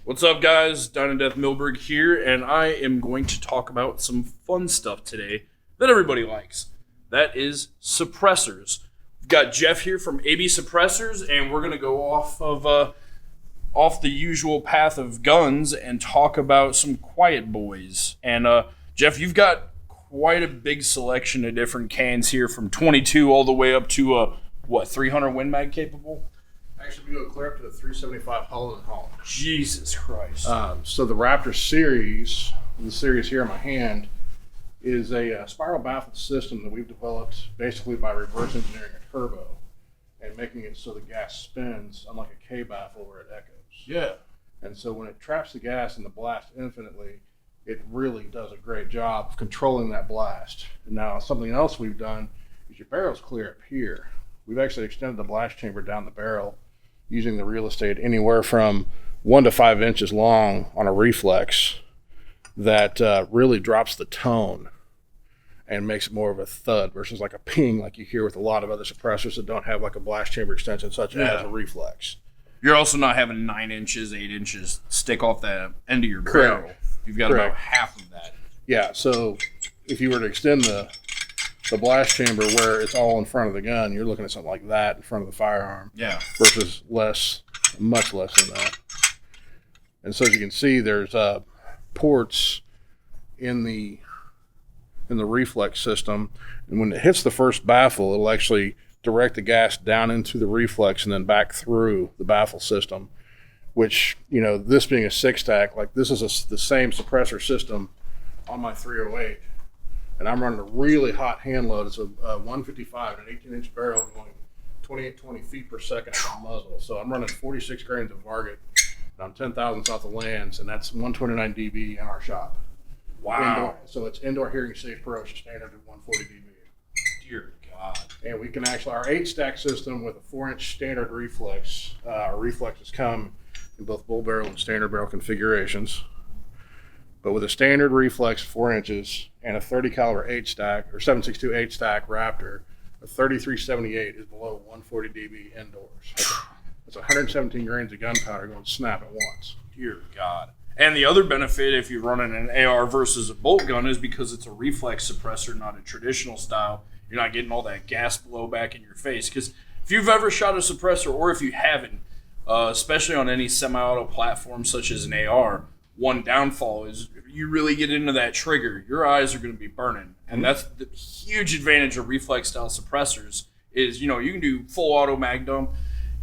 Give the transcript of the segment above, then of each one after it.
What's up, guys? Down and Death Milberg here, and I am going to talk about some fun stuff today that everybody likes. That is suppressors. We've got Jeff here from AB Suppressors, and we're going to go off the usual path of guns and talk about some quiet boys. And Jeff, you've got quite a big selection of different cans here, from 22 all the way up to 300 Win Mag capable. Actually, we go clear up to the 375 Holland & Holland. Jesus Christ. So the Raptor series, the series here in my hand, is a spiral baffled system that we've developed basically by reverse engineering a turbo and making it so the gas spins, unlike a K baffle where it echoes. Yeah. And so when it traps the gas in the blast infinitely, it really does a great job of controlling that blast. And now something else we've done is your barrel's clear up here. We've actually extended the blast chamber down the barrel using the real estate anywhere from 1 to 5 inches long on a reflex that really drops the tone and makes it more of a thud versus like a ping like you hear with a lot of other suppressors that don't have like a blast chamber extension such as a reflex. You're also not having 9 inches, 8 inches stick off the end of your barrel. You've got about half of that. Yeah, so if you were to extend the blast chamber where it's all in front of the gun, you're looking at something like that in front of the firearm. Yeah. Versus much less than that. And so as you can see, there's ports in the reflex system, and when it hits the first baffle, it'll actually direct the gas down into the reflex and then back through the baffle system, which, you know, this being a 6-stack, like this is the same suppressor system on my 308. And I'm running a really hot hand load. It's a 155 and an 18-inch barrel going 28-20 feet per second at the muzzle. So I'm running 46 grains of Varget, and I'm 10 thousandths off the lands, and that's 129 dB in our shop. Wow. So it's indoor hearing safe pro standard at 140 dB. Dear God. And we can actually, our 8-stack system with a 4-inch standard reflex, our reflexes come in both bull barrel and standard barrel configurations. But with a standard reflex 4 inches and a 30 caliber 8-stack or 7.62 8-stack Raptor, a 3378 is below 140 dB indoors. That's 117 grains of gunpowder going to snap at once. Dear God. And the other benefit if you're running an AR versus a bolt gun is because it's a reflex suppressor, not a traditional style. You're not getting all that gas blowback in your face. Because if you've ever shot a suppressor, or if you haven't, especially on any semi-auto platform such as an AR, one downfall is if you really get into that trigger, your eyes are going to be burning. And that's the huge advantage of reflex style suppressors is, you know, you can do full auto mag dump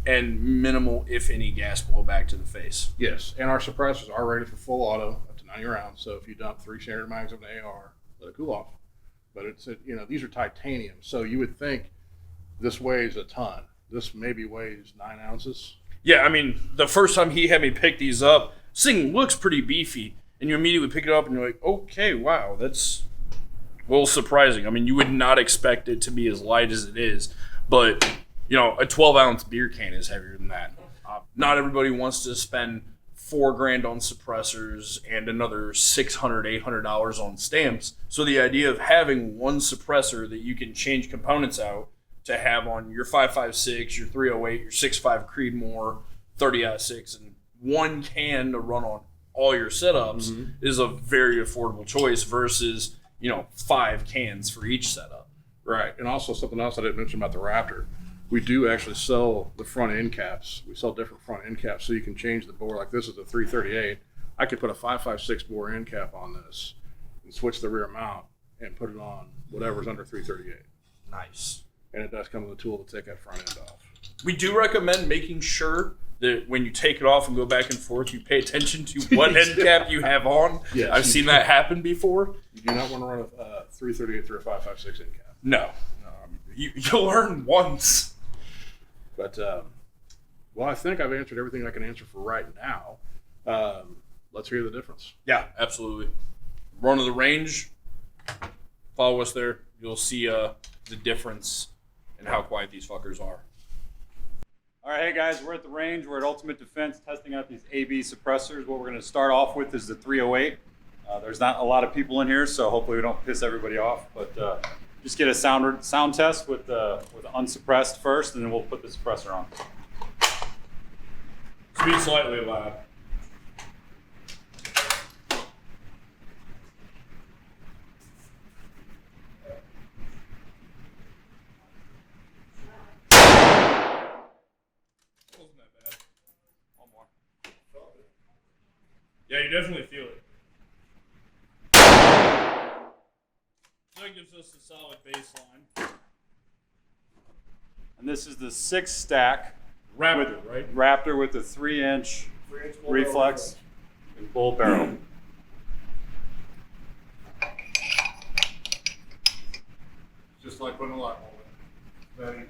and minimal, if any, gas blowback to the face. Yes, and our suppressors are rated for full auto up to 90 rounds. So if you dump 3 standard mags of an AR, let it cool off. But it's, you know, these are titanium. So you would think this weighs a ton. This maybe weighs 9 ounces. Yeah, I mean, the first time he had me pick these up, this thing looks pretty beefy, and you immediately pick it up and you're like, okay, wow, that's a little surprising. I mean, you would not expect it to be as light as it is, but, you know, a 12-ounce beer can is heavier than that. Not everybody wants to spend $4,000 on suppressors and another $600, $800 on stamps. So the idea of having one suppressor that you can change components out to have on your 5.56, your 308, your 6.5 Creedmoor, 30-06, and one can to run on all your setups is a very affordable choice versus, you know, 5 cans for each setup. Right, and also something else I didn't mention about the Raptor. We do actually sell the front end caps. We sell different front end caps so you can change the bore. Like this is a 338. I could put a 5.56 bore end cap on this and switch the rear mount and put it on whatever's under 338. Nice. And it does come with a tool to take that front end off. We do recommend making sure that when you take it off and go back and forth, you pay attention to what end cap you have on. Yes, I've seen that happen before. You do not want to run a 338 through a 5.56 end cap. No. You'll learn once. But, well, I think I've answered everything I can answer for right now. Let's hear the difference. Yeah, absolutely. Run of the range. Follow us there. You'll see the difference in how quiet these fuckers are. All right, hey guys, we're at the range. We're at Ultimate Defense testing out these AB suppressors. What we're going to start off with is the 308. There's not a lot of people in here, so hopefully we don't piss everybody off. But just get a sound test with unsuppressed first, and then we'll put the suppressor on. Speed slightly loud. Yeah, you definitely feel it. That gives us a solid baseline. And this is the 6 stack Raptor, right? Raptor with the 3-inch reflex and bull barrel. Just like putting a light bulb in.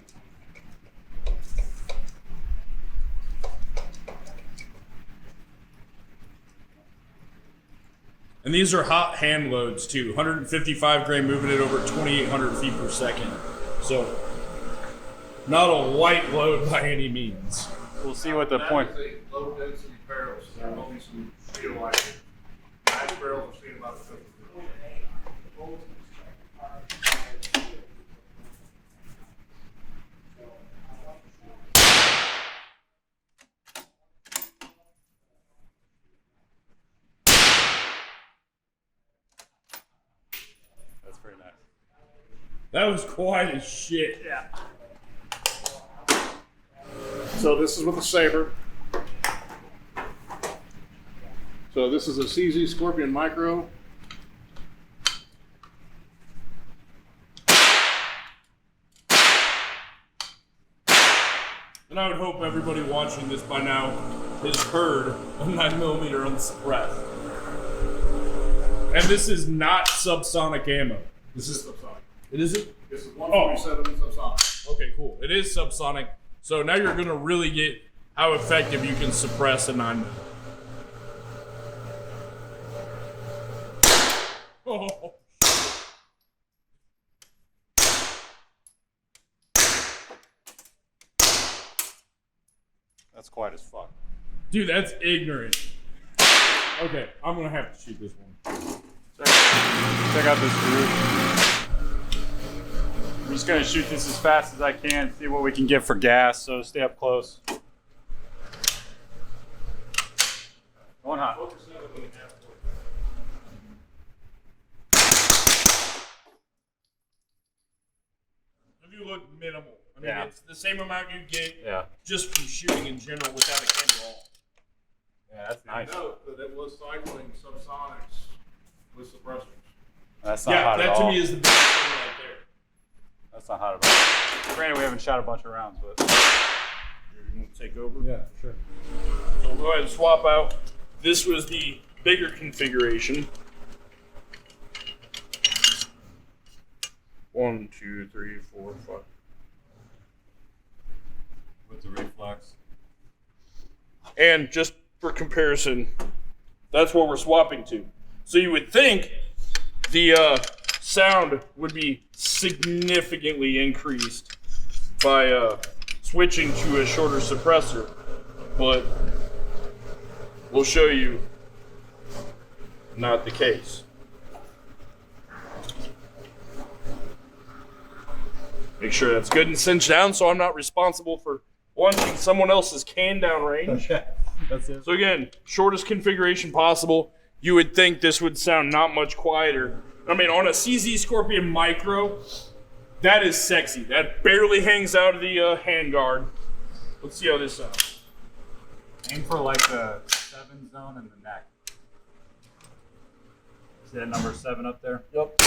And these are hot hand loads too. 155 grain, moving it over 2,800 feet per second. So, not a light load by any means. We'll see what the point. That is a low density barrel, so there will be some steel like it. Nice barrels are seen about 50. That's pretty nice. That was quiet as shit. Yeah. So this is with the Saber. So this is a CZ Scorpion Micro. And I would hope everybody watching this by now has heard a 9mm on the suppress. And this is not subsonic ammo. This is subsonic. It isn't? This is 147 subsonic. Okay, cool. It is subsonic. So now you're going to really get how effective you can suppress a 9mm. Oh. That's quiet as fuck. Dude, that's ignorant. Okay, I'm going to have to shoot this one. Check out this roof. I'm just gonna shoot this as fast as I can, see what we can get for gas, so stay up close. Going hot. If you look minimal, I mean, Yeah. it's the same amount you get Yeah. just from shooting in general without a candy ball. Yeah, that's nice. Note that it was cycling subsonics with suppressors. That's not Yeah, hot at that to all. me is the biggest thing right there. That's not hot at all. Granted, we haven't shot a bunch of rounds, but. You want to take over? Yeah, sure. So we'll go ahead and swap out. This was the bigger configuration. 1, 2, 3, 4, 5. With the reflex. And just for comparison, that's what we're swapping to. So you would think the sound would be significantly increased by switching to a shorter suppressor, but we'll show you not the case. Make sure that's good and cinched down so I'm not responsible for launching someone else's can down range. That's it. So again, shortest configuration possible. You would think this would sound not much quieter. I mean, on a CZ Scorpion Micro, that is sexy. That barely hangs out of the handguard. Let's see how this sounds. Aim for like the 7 zone in the neck. See that number 7 up there? Yep.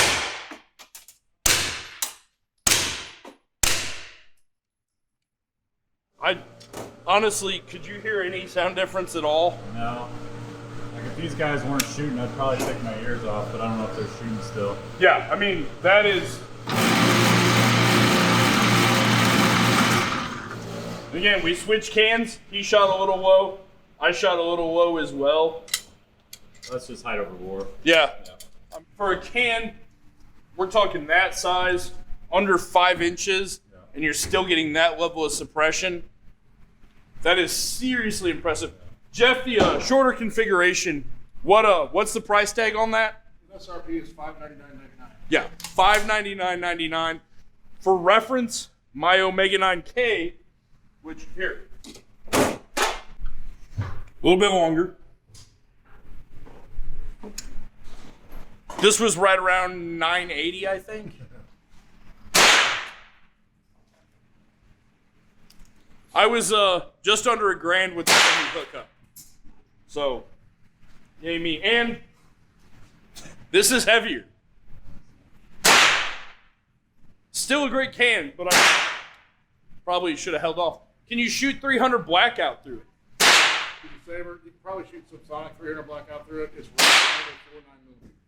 Honestly, could you hear any sound difference at all? No. Like if these guys weren't shooting, I'd probably take my ears off, but I don't know if they're shooting still. Yeah, I mean, that is... Again, we switched cans. He shot a little low. I shot a little low as well. That's just height over war. Yeah. For a can, we're talking that size, under 5 inches, and you're still getting that level of suppression. That is seriously impressive. Jeff, the shorter configuration, what's the price tag on that? SRP is $599.99. Yeah, $599.99. For reference, my Omega 9K, which here, a little bit longer. This was right around $980, I think. I was just under $1,000 with the only hookup. So, yay me. And this is heavier. Still a great can, but I probably should have held off. Can you shoot 300 blackout through it? With the Saber, you can probably shoot some Sonic 300 blackout through it. It's right under 4.9 millimeters.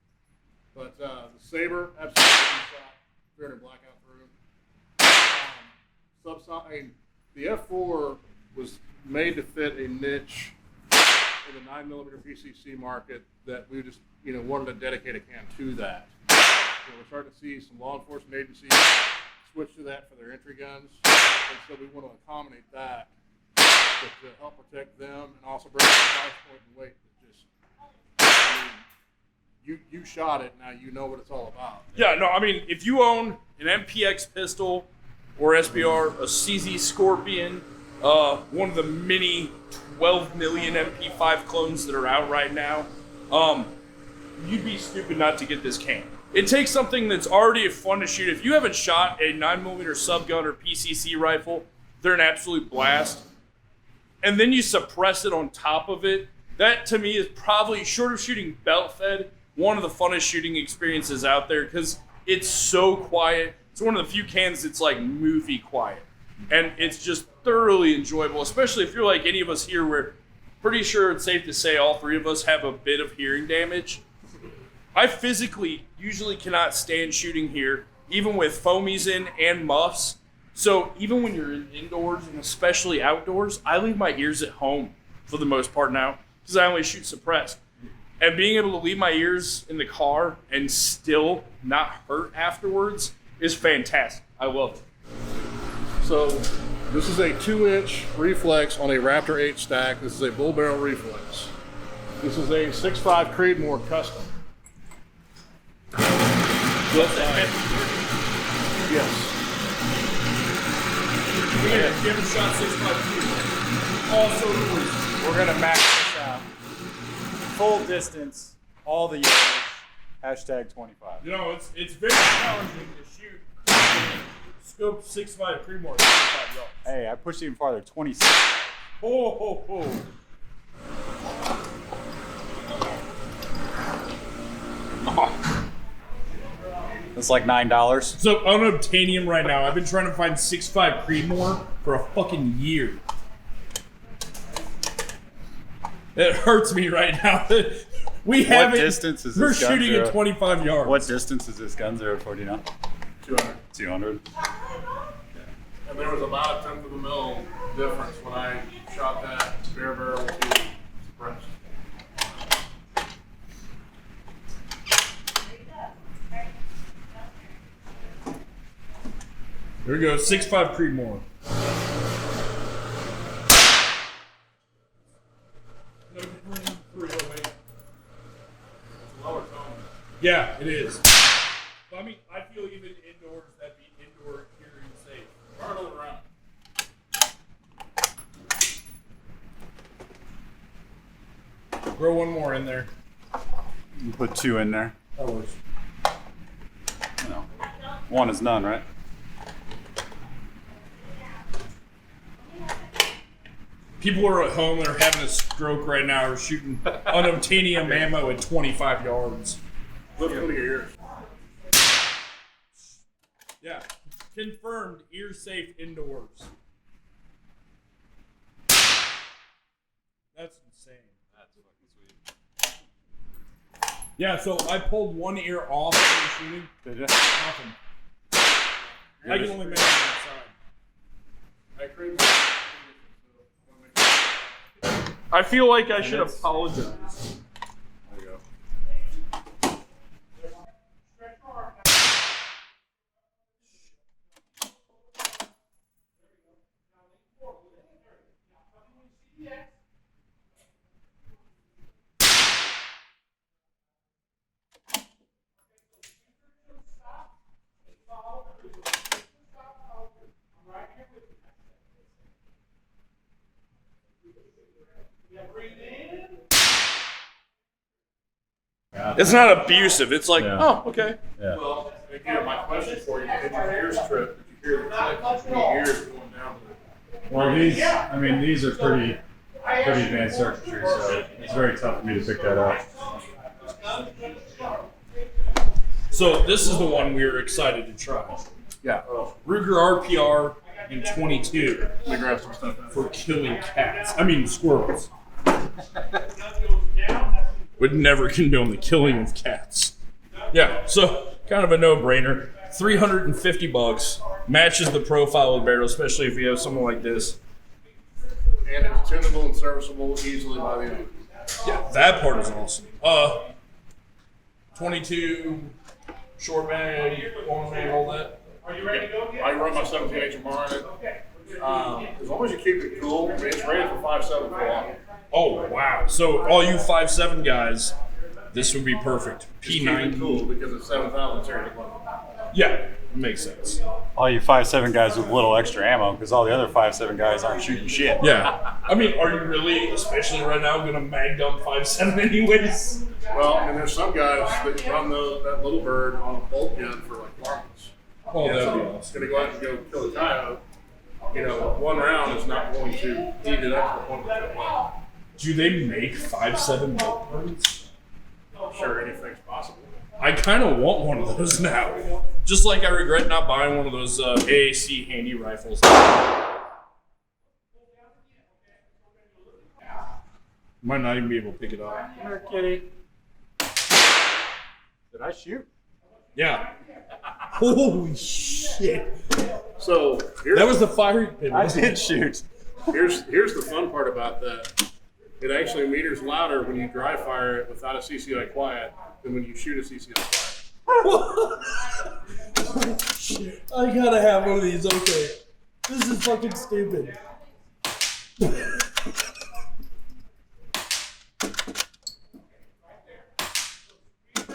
But the Saber, absolutely shot 300 blackout through. The F4 was made to fit a niche in the 9mm PCC market that we just, wanted to dedicate a can to that. We're starting to see some law enforcement agencies switch to that for their entry guns, and so we want to accommodate that to help protect them and also bring the price point and weight. You shot it, now you know what it's all about. Yeah, no, I mean, if you own an MPX pistol or SBR, a CZ Scorpion, one of the many 12 million MP5 clones that are out right now, you'd be stupid not to get this can. It takes something that's already fun to shoot. If you haven't shot a 9mm subgun or PCC rifle, they're an absolute blast. And then you suppress it on top of it. That, to me, is probably, short of shooting belt-fed, one of the funnest shooting experiences out there because it's so quiet. It's one of the few cans that's like movie quiet. And it's just thoroughly enjoyable, especially if you're like any of us here. We're pretty sure it's safe to say all three of us have a bit of hearing damage. I physically usually cannot stand shooting here, even with foamies in and muffs. So even when you're indoors and especially outdoors, I leave my ears at home for the most part now because I only shoot suppressed. And being able to leave my ears in the car and still not hurt afterwards is fantastic. I love it. So this is a 2-inch reflex on a Raptor 8 stack. This is a bull barrel reflex. This is a 6.5 Creedmoor custom. Yes. Give a shot 6.2. Also, We're going to max this out. Full distance, all the yardage, #25. it's very challenging to shoot scope 6.5 Creedmoor 65 yards. Hey, I pushed even farther, 26. Oh. That's like $9. So unobtainium right now. I've been trying to find 6.5 Creedmoor for a fucking year. It hurts me right now. We haven't. What distance is We're this gun shooting zero? at 25 yards. What distance is this gun 0 for, do you know? 200. 200? And there was about a 10th of a mil difference when I shot that bare barrel to suppressed. Here we go. 6.5 Creedmoor. Yeah, it is. But I mean, I feel even indoors that'd be indoor hearing safe. Turn around. Throw one more in there. You put 2 in there. That works. No. 1 is none, right? People are at home and are having a stroke right now. Are shooting unobtainium ammo at 25 yards. Lift one of your ears. Yeah. Confirmed ear safe indoors. That's insane. That's fucking sweet. Yeah, so I pulled one ear off when shooting. Did you? Nothing. I can only manage that side. I feel like I should apologize. There you go. It's not abusive. It's like, Yeah. oh, okay. Yeah. Well, again, my question for you, did your ears trip? Did you hear the click? Your ears going down? Well, these are pretty. pretty advanced circuitry, so it's very tough for me to pick that up. So this is the one we were excited to try. Yeah. Ruger RPR in 22 Let me grab some stuff out. for killing cats. I mean squirrels. Would never condone the killing of cats. Yeah, so kind of a no-brainer. $350 matches the profile of the barrel, especially if you have something like this. And it's tunable and serviceable easily by the owner. Yeah, that part is awesome. 22 short mag, long mag, all that. Are you ready to go? I run my 17 HMR in it. As long as you keep it cool, it's rated for 5.7 for a while. Oh wow! So all you 5.7 guys, this would be perfect. Just keep it cool because it's 7,000 series. Yeah, it makes sense. All you 5.7 guys with little extra ammo, because all the other 5.7 guys aren't shooting shit. Yeah, I mean, are you really, especially right now, gonna mag dump 5.7 anyways? Well, I mean, there's some guys that run that little bird on a bolt gun for like marbles. Oh, Yeah, that'd be so awesome. gonna go out and go kill a coyote. You know, one round is not going to heat it up to the point where it's well. Do they make 5.7 bolt birds? I'm sure anything's possible. I kind of want one of those now. Just like I regret not buying one of those AAC handy rifles. Might not even be able to pick it up. Come here, kitty. Did I shoot? Yeah. Holy shit. So That was the firing pin. I wasn't it? did shoot. here's the fun part about that. It actually meters louder when you dry fire it without a CCI quiet than when you shoot a CCI quiet. I gotta have one of these. Okay. This is fucking stupid.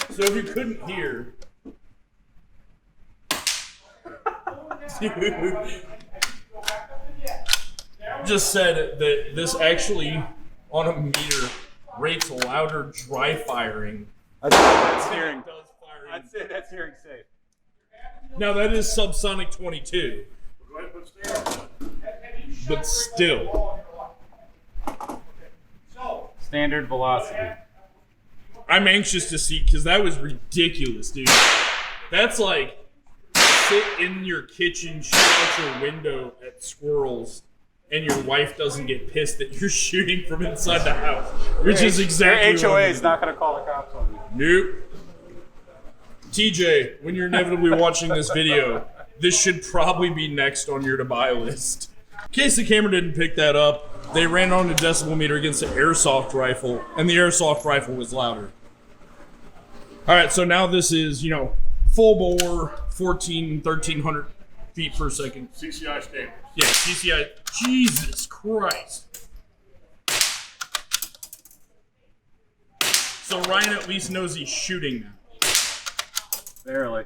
So if you couldn't hear, just said that this actually on a meter rates louder dry firing. That's hearing. Does firing. I'd say that's hearing safe. Now that is subsonic 22, Go ahead and put stereo on it. but still, Standard velocity. I'm anxious to see because that was ridiculous, dude. That's like sit in your kitchen, shoot out your window at squirrels, and your wife doesn't get pissed that you're shooting from inside the house, which is exactly Your HOA what is not going to call the cops on you. Nope. TJ, when you're inevitably watching this video, this should probably be next on your to buy list. In case the camera didn't pick that up, they ran on a decibel meter against an airsoft rifle, and the airsoft rifle was louder. All right, so now this is, full bore, 1,300 feet per second. CCI standards. Yeah, CCI. Jesus Christ. So Ryan at least knows he's shooting now. Barely.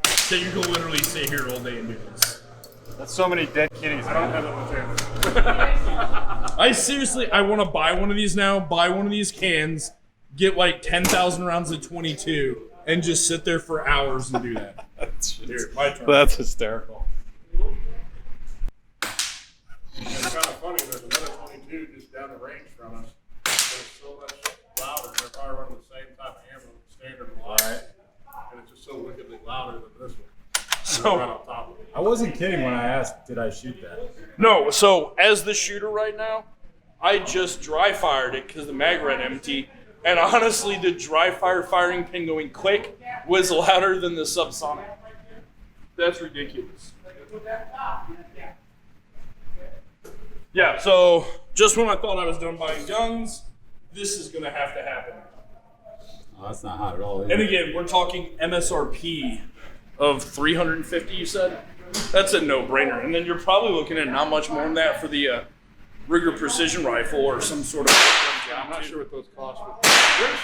So you can literally sit here all day and do this. That's so many dead kitties. I don't have that much ammo. I seriously, I want to buy one of these now, buy one of these cans, get like 10,000 rounds of 22, and just sit there for hours and do that. Here, my turn. That's hysterical. It's kind of funny, there's another 22 just down the range from us. It's so much louder. They're probably running the same type of ammo, standard line. Right. And it's just so wickedly louder than this one. So- right on top of it. I wasn't kidding when I asked, did I shoot that? No, so as the shooter right now, I just dry fired it because the mag ran empty. And honestly, the dry fire firing pin going click was louder than the subsonic. That's ridiculous. Yeah, so just when I thought I was done buying guns, this is going to have to happen. Oh, that's not hot at all. And again, we're talking MSRP of $350, you said? That's a no-brainer. And then you're probably looking at not much more than that for the Ruger Precision Rifle or some sort of... Yeah, I'm not sure what those cost, but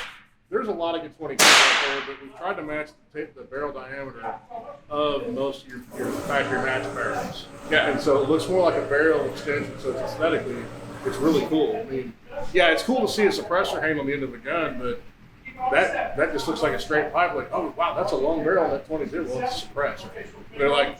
there's a lot of good 22s out there, but we've tried to match the barrel diameter of most of your factory match barrels. Yeah, and so it looks more like a barrel extension, so it's aesthetically, it's really cool. I mean, yeah, it's cool to see a suppressor hang on the end of the gun, but that just looks like a straight pipe. Like, oh wow, that's a long barrel. That 22. Well, it's suppressed. They're like,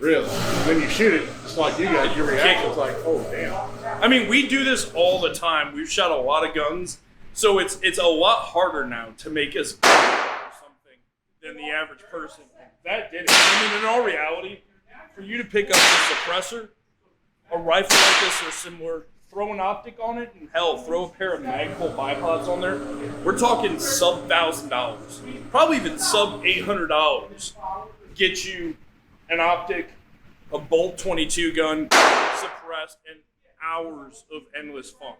Really? When you shoot it, it's like you guys, your reaction's like, oh, damn. I mean, we do this all the time. We've shot a lot of guns, so it's a lot harder now to make us or something than the average person. That did it. I mean, in all reality, for you to pick up a suppressor, a rifle like this or similar, throw an optic on it, and hell, throw a pair of Magpul bipods on there, we're talking sub $1,000, probably even sub $800. Get you an optic, a Bolt 22 gun, suppressed, and hours of endless fun.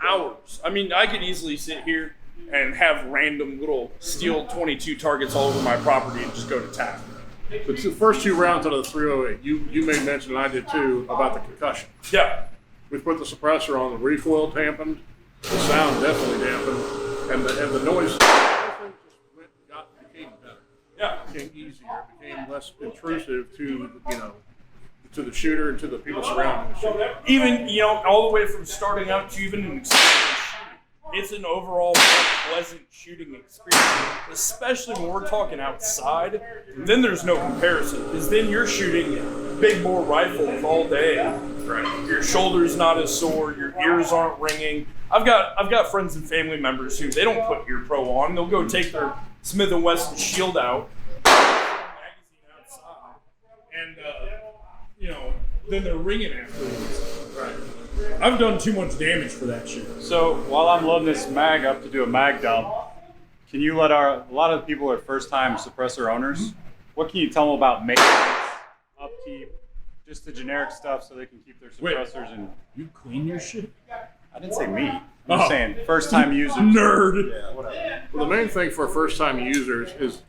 Hours. I mean, I could easily sit here and have random little steel 22 targets all over my property and just go to town. But the first 2 rounds out of the 308, you made mention, and I did too, about the concussion. Yeah. We put the suppressor on, the recoil dampened, the sound definitely dampened, and the noise became better. Yeah. It became easier. It became less intrusive to to the shooter and to the people surrounding the shooter. Even, all the way from starting out to even an experience shooting, it's an overall more pleasant shooting experience, especially when we're talking outside. Then there's no comparison, because then you're shooting big bore rifles all day. Right. Your shoulder's not as sore, your ears aren't ringing. I've got friends and family members who they don't put ear pro on. They'll go take their Smith & Wesson shield out, magazine outside, and then they're ringing afterwards. Right. I've done too much damage for that shit. So while I'm loading this mag up to do a mag dump, can you let a lot of people are first-time suppressor owners. What can you tell them about maintenance, upkeep, just the generic stuff so they can keep their suppressors? And you clean your shit? I didn't say me. I'm saying first-time users. Nerd. Yeah, whatever. Well, the main thing for first-time users is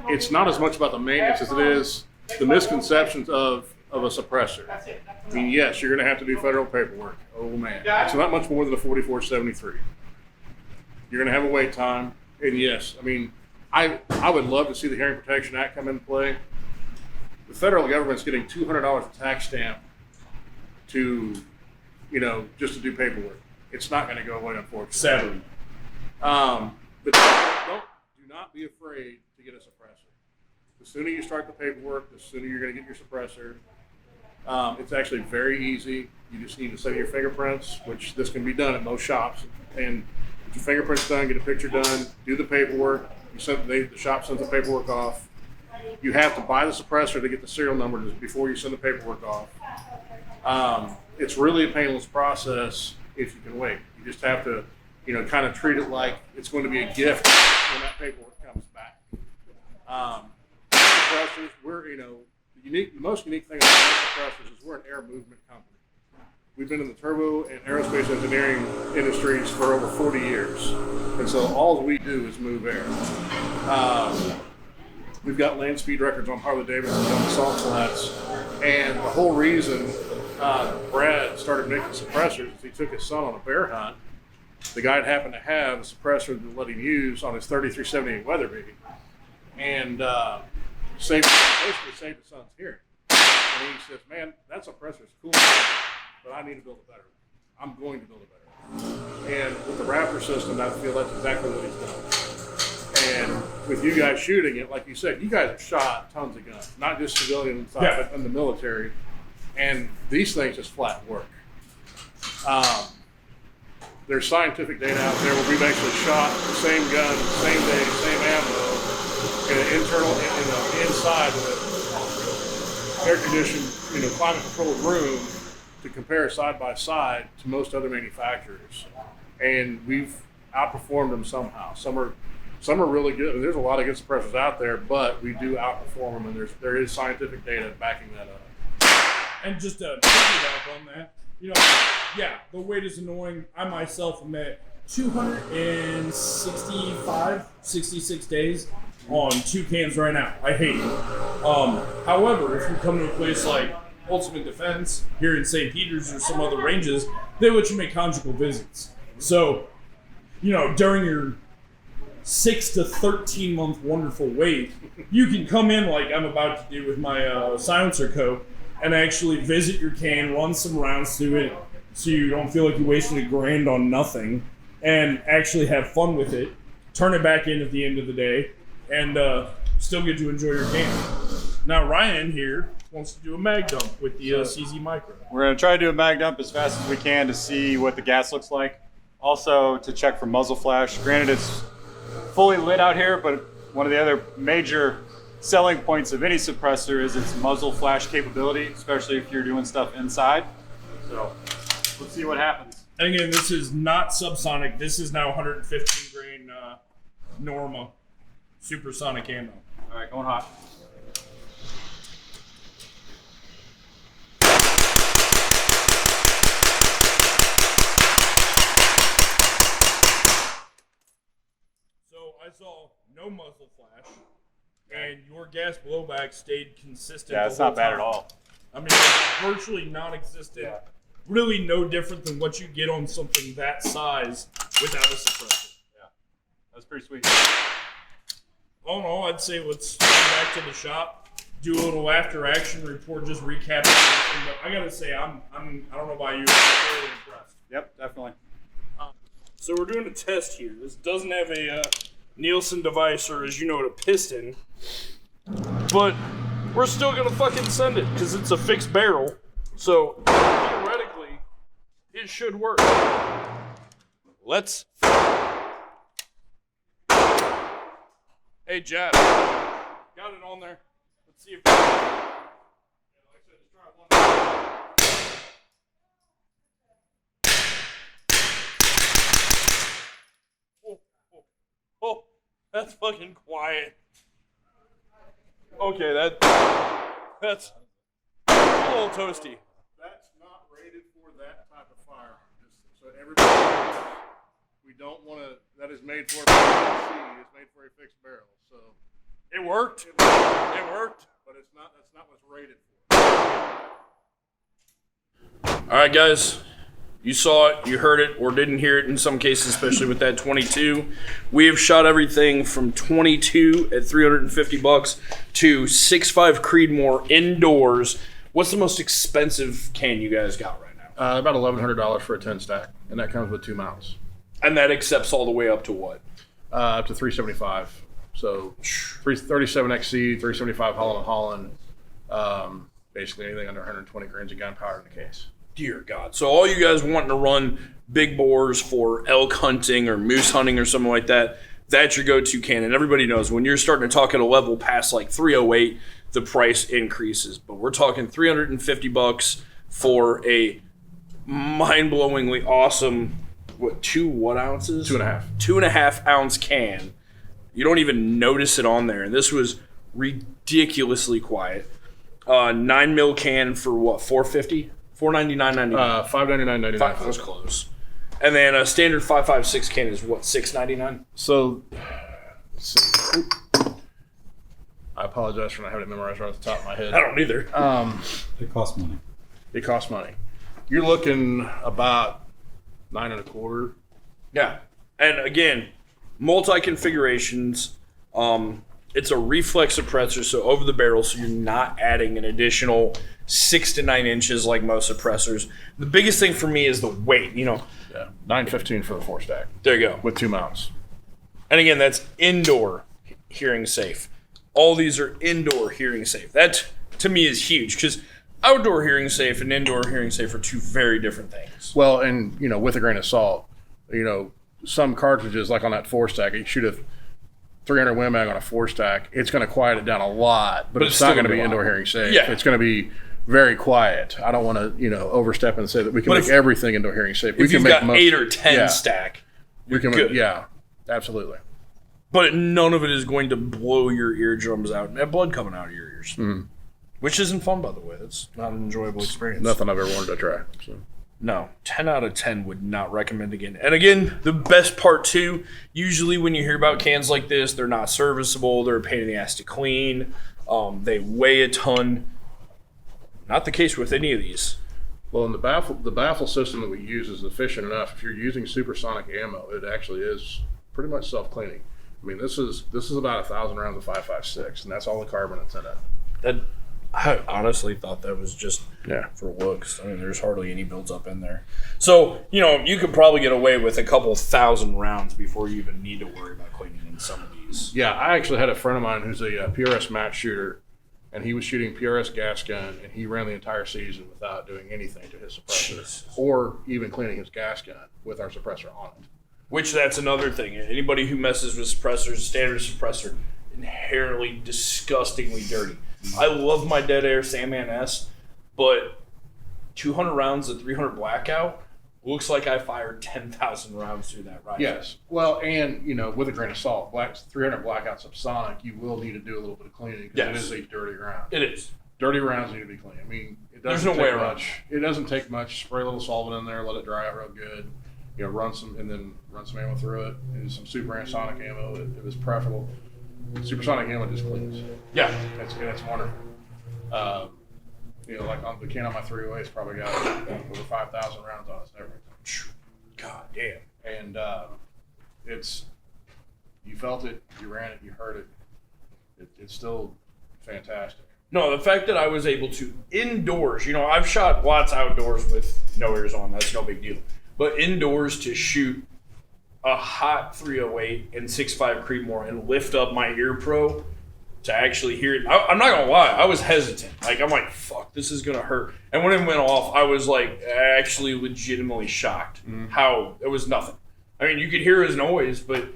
it's not as much about the maintenance as it is the misconceptions of a suppressor. I mean, yes, you're going to have to do federal paperwork. Oh, man. It's not much more than a 4473. You're going to have a wait time. And, yes, I mean, I would love to see the Hearing Protection Act come into play. The federal government's getting $200 a tax stamp to, just to do paperwork. It's not going to go away, unfortunately. Sadly. But do not be afraid to get a suppressor. The sooner you start the paperwork, the sooner you're going to get your suppressor. It's actually very easy. You just need to set your fingerprints, which this can be done at most shops. And get your fingerprints done, get a picture done, do the paperwork. The shop sends the paperwork off. You have to buy the suppressor to get the serial number before you send the paperwork off. It's really a painless process if you can wait. You just have to, kind of treat it like it's going to be a gift when that paperwork comes back. Suppressors, we're, the most unique thing about suppressors is we're an air movement company. We've been in the turbo and aerospace engineering industries for over 40 years. And so all we do is move air. We've got land speed records on Harley Davidson on the salt flats. And the whole reason Brad started making suppressors is he took his son on a bear hunt. The guy happened to have a suppressor to let him use on his 3378 Weatherby. And basically saved his son's hearing. And he says, man, that suppressor is cool, but I need to build a better one. I'm going to build a better one. And with the Raptor system, I feel that's exactly what he's done. And with you guys shooting it, like you said, you guys have shot tons of guns, not just civilian side, but in the military. And these things just flat work. There's scientific data out there where we've actually shot the same gun, same day, same ammo, in an internal, inside of an air-conditioned, climate controlled room to compare side by side to most other manufacturers, and we've outperformed them somehow. Some are really good. I mean, there's a lot of good suppressors out there, but we do outperform them, and there is scientific data backing that up. And just to piggyback on that, the wait is annoying. I myself am at 66 days on 2 cans right now. I hate it. However, if you come to a place like Ultimate Defense here in St. Peter's or some other ranges, they let you make conjugal visits. So, during your 6 to 13 month wonderful wait, you can come in like I'm about to do with my silencer coat and actually visit your can, run some rounds through it so you don't feel like you wasted $1,000 on nothing, and actually have fun with it, turn it back in at the end of the day, and still get to enjoy your can. Now Ryan here wants to do a mag dump with the CZ Micro. We're going to try to do a mag dump as fast as we can to see what the gas looks like. Also to check for muzzle flash. Granted, it's fully lit out here, but one of the other major selling points of any suppressor is its muzzle flash capability, especially if you're doing stuff inside. So let's see what happens. And again, this is not subsonic. This is now 115 grain Norma supersonic ammo. All right, going hot. So I saw no muzzle flash, and your gas blowback stayed consistent. Yeah, it's not bad at all. I mean, it's virtually non-existent. Yeah. Really no different than what you get on something that size without a suppressor. Yeah, that's pretty sweet. All in all, I'd say let's go back to the shop, do a little after-action report, just recap everything. But I gotta say, I don't know about you, I'm really impressed. Yep, definitely. So we're doing a test here. This doesn't have a Nielsen device or, as you know, a piston, but we're still gonna fucking send it because it's a fixed barrel. So theoretically, it should work. Let's. Hey, Jab. Got it on there. Let's see if. Yeah, like I said, just try one. Oh, that's fucking quiet. Okay, that's a little toasty. That's not rated for that type of fire. Just so everybody knows, we don't want to. That is made for PVC. It's made for a fixed barrel. So It worked. it It worked. but it's not. That's not what's rated for. All right, guys. You saw it, you heard it, or didn't hear it in some cases, especially with that 22. We have shot everything from 22 at $350 to 6.5 Creedmoor indoors. What's the most expensive can you guys got right now? About $1,100 for a 10 stack, and that comes with 2 mounts. And that accepts all the way up to what? Up to 375. So 337 XC, 375 Holland. Basically anything under 120 grains of gunpowder in the case. Dear God. So all you guys wanting to run big bores for elk hunting or moose hunting or something like that, that's your go-to cannon. Everybody knows when you're starting to talk at a level past like 308, the price increases. But we're talking $350 for a mind-blowingly awesome, what 2 ounces? 2.5. 2.5 ounce can. You don't even notice it on there. And this was ridiculously quiet. 9 mil can for what, $450? $499.99. $599.99. That was close. And then a standard 5.56 can is what, $6.99? So, let's see. I apologize for not having it memorized right off the top of my head. I don't either. It costs money. It costs money. You're looking about 9.25. Yeah. And again, multi-configurations. It's a reflex suppressor, so over the barrel, so you're not adding an additional 6 to 9 inches like most suppressors. The biggest thing for me is the weight, Yeah, 915 for the 4 stack There you go. with 2 mounts. And again, that's indoor hearing safe. All these are indoor hearing safe. That, to me, is huge, because outdoor hearing safe and indoor hearing safe are 2 very different things. Well, and with a grain of salt, some cartridges like on that 4 stack, you shoot a 300 Win Mag on a 4 stack, it's going to quiet it down a lot, but it's not going to be indoor hearing safe. Yeah. It's going to be very quiet. I don't want to, overstep and say that we can make everything indoor hearing safe. If you've got 8 or 10 stack, we can good. Yeah, absolutely. But none of it is going to blow your eardrums out and have blood coming out of your ears. Mm. Which isn't fun, by the way. That's not an enjoyable experience. Nothing I've ever wanted to try. So. No, 10 out of 10 would not recommend again. And again, the best part too, usually when you hear about cans like this, they're not serviceable, they're a pain in the ass to clean, they weigh a ton. Not the case with any of these. Well, and the baffle system that we use is efficient enough. If you're using supersonic ammo, it actually is pretty much self-cleaning. I mean, this is about 1,000 rounds of 5.56, and that's all the carbon that's in it. I honestly thought that was just Yeah. for looks. I mean, there's hardly any builds up in there. So, you could probably get away with a couple 1,000 rounds before you even need to worry about cleaning in some of these. Yeah, I actually had a friend of mine who's a PRS match shooter and he was shooting PRS gas gun, and he ran the entire season without doing anything to his suppressor Jesus. or even cleaning his gas gun with our suppressor on it. Which that's another thing. Anybody who messes with suppressors, standard suppressor, inherently disgustingly dirty. I love my Dead Air Sandman S, but 200 rounds of 300 blackout looks like I fired 10,000 rounds through that rifle. Yes. Well, and, with a grain of salt, 300 blackouts of Sonic, you will need to do a little bit of cleaning because it is a dirty round. It is. Dirty rounds need to be cleaned. I mean, it doesn't There's no way take around much. It doesn't take much. Spray a little solvent in there, let it dry out real good. Run some ammo through it, and some supersonic ammo if it's preferable. Supersonic ammo just cleans. Yeah. That's wonderful. Like on the can on my 308, it's probably got over 5,000 rounds on it and everything. God damn. And you felt it, you ran it, you heard it. It's still fantastic. No, the fact that I was able to indoors, I've shot lots outdoors with no ears on, that's no big deal. But indoors to shoot a hot 308 and 6.5 Creedmoor and lift up my ear pro to actually hear it. I'm not gonna lie, I was hesitant. I'm like, fuck, this is gonna hurt. And when it went off, I was actually legitimately shocked how it was nothing. I mean, you could hear his noise, but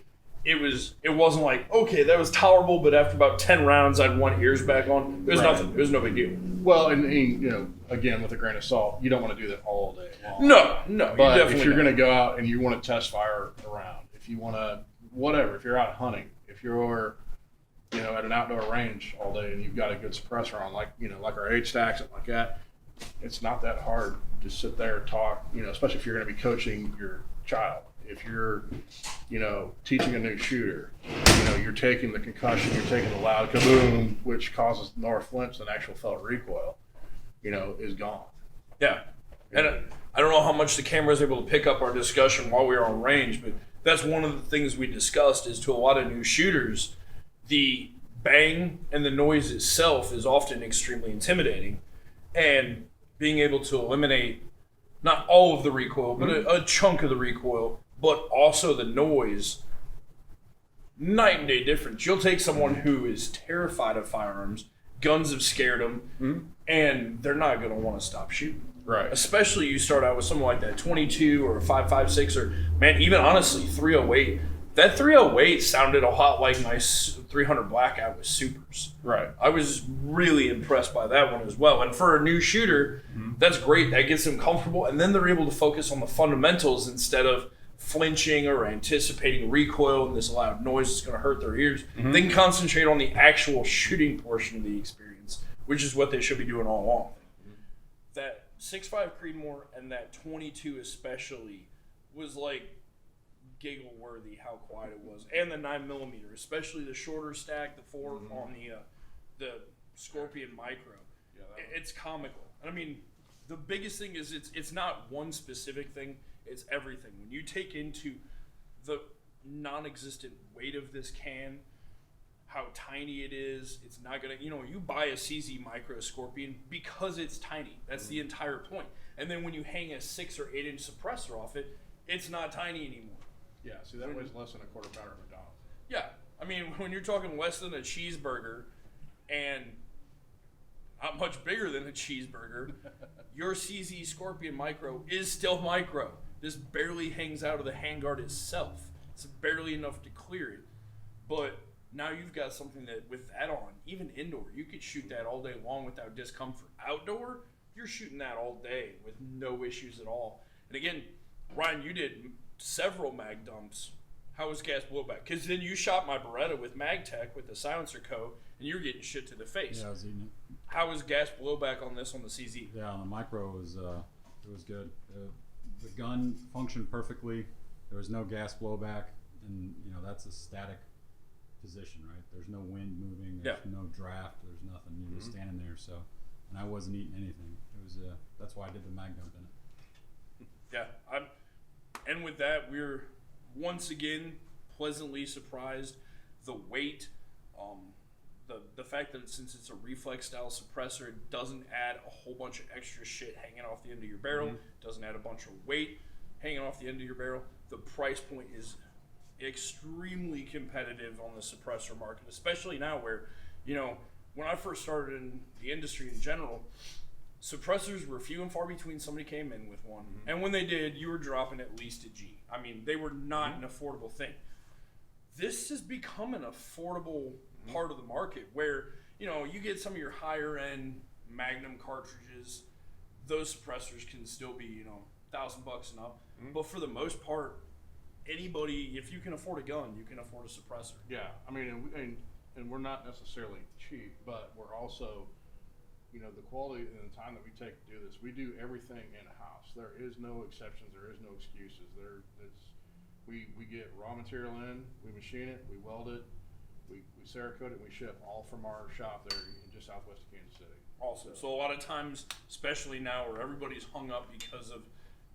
it wasn't like, okay, that was tolerable, but after about 10 rounds, I'd want ears back on. It was nothing. It was no big deal. Well, and again, with a grain of salt, you don't want to do that all day long. No. But if you're going to go out and you want to test fire around, if you want to, whatever, if you're out hunting, if you're, at an outdoor range all day and you've got a good suppressor on, like our H-Stack, something like that, it's not that hard to sit there and talk, especially if you're going to be coaching your child. If you're, teaching a new shooter, you're taking the concussion, you're taking the loud kaboom, which causes more flinch than actual felt recoil, is gone. Yeah. And I don't know how much the camera is able to pick up our discussion while we were on range, but that's one of the things we discussed is to a lot of new shooters, the bang and the noise itself is often extremely intimidating. And being able to eliminate not all of the recoil, but a chunk of the recoil, but also the noise, night and day difference. You'll take someone who is terrified of firearms, guns have scared them, and they're not going to want to stop shooting. Right. Especially you start out with something like that 22 or 5.56 or, man, even honestly 308. That 308 sounded a lot like my 300 blackout with supers. Right. I was really impressed by that one as well. And for a new shooter, that's great. That gets them comfortable, and then they're able to focus on the fundamentals instead of flinching or anticipating recoil and this loud noise that's going to hurt their ears. They can concentrate on the actual shooting portion of the experience, which is what they should be doing all along. That 6.5 Creedmoor and that 22 especially was giggle worthy how quiet it was, and the 9mm, especially the shorter stack, the 4 on the Scorpion Micro. Yeah, it's comical. And I mean, the biggest thing is it's not one specific thing. It's everything. When you take into the non-existent weight of this can, how tiny it is, it's not gonna, you buy a CZ Micro Scorpion because it's tiny. That's the entire point. And then when you hang a 6 or 8 inch suppressor off it, it's not tiny anymore. Yeah, see, that weighs less than a quarter pounder of McDonald's. Yeah, I mean, when you're talking less than a cheeseburger and not much bigger than a cheeseburger, your CZ Scorpion Micro is still micro. This barely hangs out of the handguard itself. It's barely enough to clear it. But now you've got something that, with that on, even indoor, you could shoot that all day long without discomfort. Outdoor, you're shooting that all day with no issues at all. And again, Ryan, you did several mag dumps. How was gas blowback? Because then you shot my Beretta with MagTech with the silencer coat, and you were getting shit to the face. Yeah, I was eating it. How was gas blowback on this on the CZ? Yeah, on the micro it was good. The gun functioned perfectly. There was no gas blowback, and that's a static position, right? There's no wind moving. There's no draft. There's nothing. You're just standing there. So, and I wasn't eating anything. It was that's why I did the mag dump in it. Yeah, and with that, we're once again pleasantly surprised. The weight, the fact that since it's a reflex style suppressor, it doesn't add a whole bunch of extra shit hanging off the end of your barrel. Doesn't add a bunch of weight hanging off the end of your barrel. The price point is extremely competitive on the suppressor market, especially now where, when I first started in the industry in general, suppressors were few and far between somebody came in with one. Mm-hmm. And when they did, you were dropping at least a G. I mean, they were not an affordable thing. This has become an affordable part of the market where, you know, you get some of your higher end Magnum cartridges, those suppressors can still be, you know, $1,000 and up. But for the most part, anybody, if you can afford a gun, you can afford a suppressor. Yeah, I mean, and we're not necessarily cheap, but we're also, you know, the quality and the time that we take to do this, we do everything in-house. There is no exceptions. There is no excuses. We get raw material in, we machine it, we weld it, we Cerakote it, and we ship all from our shop there in just southwest of Kansas City. Awesome. So a lot of times, especially now where everybody's hung up because of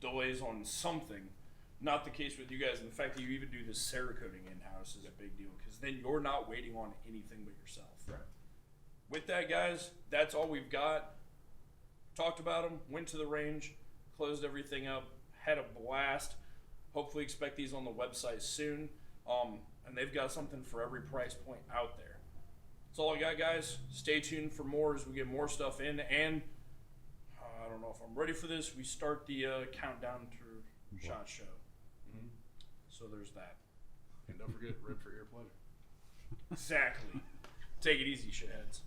delays on something, not the case with you guys. And the fact that you even do this Cerakoting in-house is a big deal because then you're not waiting on anything but yourself. Right. With that, guys, that's all we've got. Talked about them, went to the range, closed everything up, had a blast. Hopefully expect these on the website soon. And they've got something for every price point out there. That's all I got, guys. Stay tuned for more as we get more stuff in. And I don't know if I'm ready for this. We start the countdown to SHOT Show. Mm-hmm. So there's that. And don't forget, rib for your pleasure. Exactly. Take it easy, shitheads.